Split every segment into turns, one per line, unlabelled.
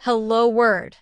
Hello, word.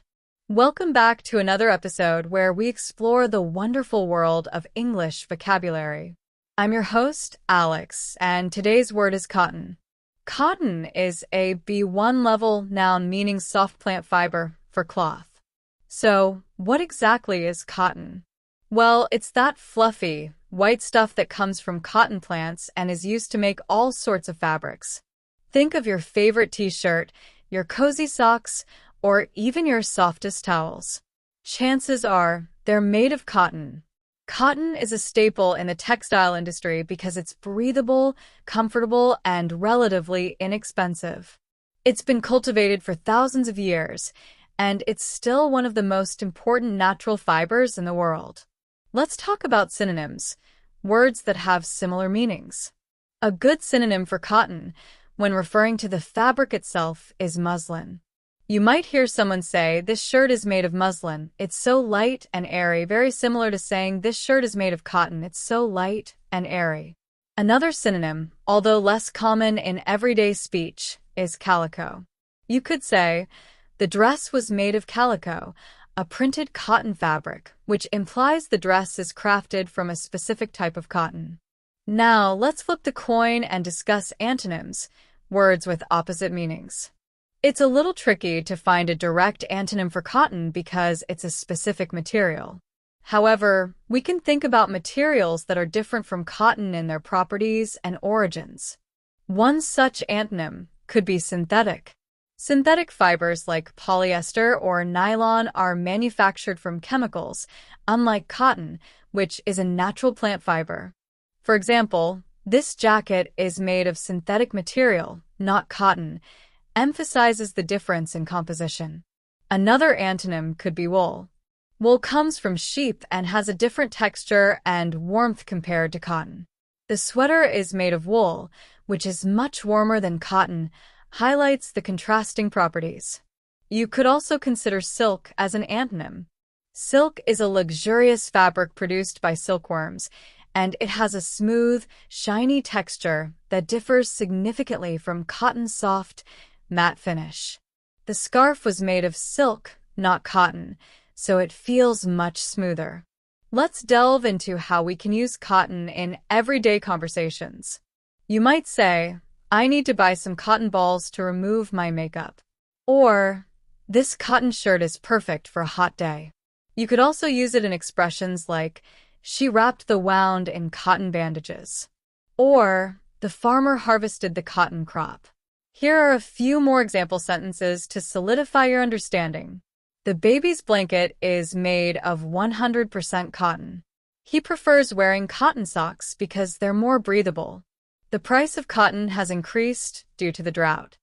Welcome back to another episode where we explore the wonderful world of English vocabulary. I'm your host, Alex, and today's word is cotton. Cotton is a B1 level noun meaning soft plant fiber for cloth. So, what exactly is cotton? Well, it's that fluffy, white stuff that comes from cotton plants and is used to make all sorts of fabrics. Think of your favorite t-shirt, your cozy socks, or even your softest towels. Chances are they're made of cotton. Cotton is a staple in the textile industry because it's breathable, comfortable, and relatively inexpensive. It's been cultivated for thousands of years, and it's still one of the most important natural fibers in the world. Let's talk about synonyms, words that have similar meanings. A good synonym for cotton, when referring to the fabric itself, is muslin. You might hear someone say, "This shirt is made of muslin. It's so light and airy," very similar to saying, "This shirt is made of cotton. It's so light and airy." Another synonym, although less common in everyday speech, is calico. You could say, "The dress was made of calico," a printed cotton fabric, which implies the dress is crafted from a specific type of cotton. Now, let's flip the coin and discuss antonyms, words with opposite meanings. It's a little tricky to find a direct antonym for cotton because it's a specific material. However, we can think about materials that are different from cotton in their properties and origins. One such antonym could be synthetic. Synthetic fibers like polyester or nylon are manufactured from chemicals, unlike cotton, which is a natural plant fiber. For example, this jacket is made of synthetic material, not cotton, emphasizes the difference in composition. Another antonym could be wool. Wool comes from sheep and has a different texture and warmth compared to cotton. The sweater is made of wool, which is much warmer than cotton, highlights the contrasting properties. You could also consider silk as an antonym. Silk is a luxurious fabric produced by silkworms, and it has a smooth, shiny texture that differs significantly from cotton's soft, matte finish. The scarf was made of silk, not cotton, so it feels much smoother. Let's delve into how we can use cotton in everyday conversations. You might say, "I need to buy some cotton balls to remove my makeup." Or, "This cotton shirt is perfect for a hot day." You could also use it in expressions like, "She wrapped the wound in cotton bandages." Or, "The farmer harvested the cotton crop." Here are a few more example sentences to solidify your understanding. The baby's blanket is made of 100% cotton. He prefers wearing cotton socks because they're more breathable. The price of cotton has increased due to the drought.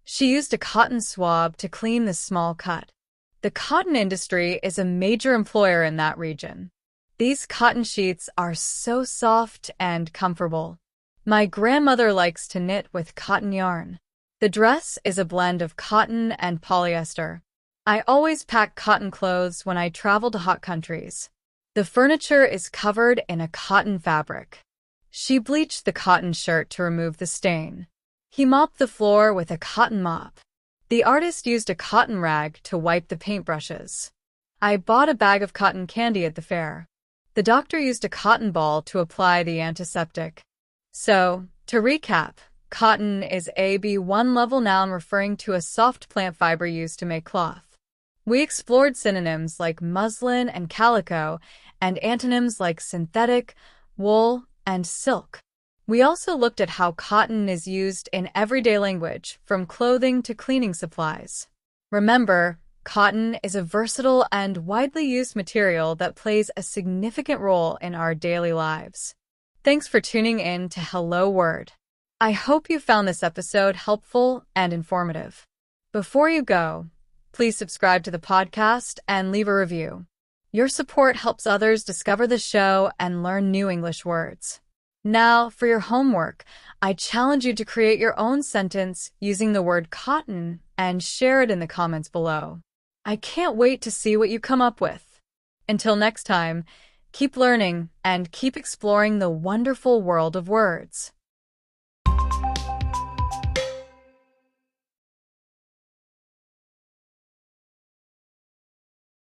She used a cotton swab to clean the small cut. The cotton industry is a major employer in that region. These cotton sheets are so soft and comfortable. My grandmother likes to knit with cotton yarn. The dress is a blend of cotton and polyester. I always pack cotton clothes when I travel to hot countries. The furniture is covered in a cotton fabric. She bleached the cotton shirt to remove the stain. He mopped the floor with a cotton mop. The artist used a cotton rag to wipe the paintbrushes. I bought a bag of cotton candy at the fair. The doctor used a cotton ball to apply the antiseptic. So, to recap, cotton is a B1 level noun referring to a soft plant fiber used to make cloth. We explored synonyms like muslin and calico, and antonyms like synthetic, wool, and silk. We also looked at how cotton is used in everyday language, from clothing to cleaning supplies. Remember, cotton is a versatile and widely used material that plays a significant role in our daily lives. Thanks for tuning in to Hello Word. I hope you found this episode helpful and informative. Before you go, please subscribe to the podcast and leave a review. Your support helps others discover the show and learn new English words. Now, for your homework, I challenge you to create your own sentence using the word cotton and share it in the comments below. I can't wait to see what you come up with. Until next time, keep learning and keep exploring the wonderful world of words.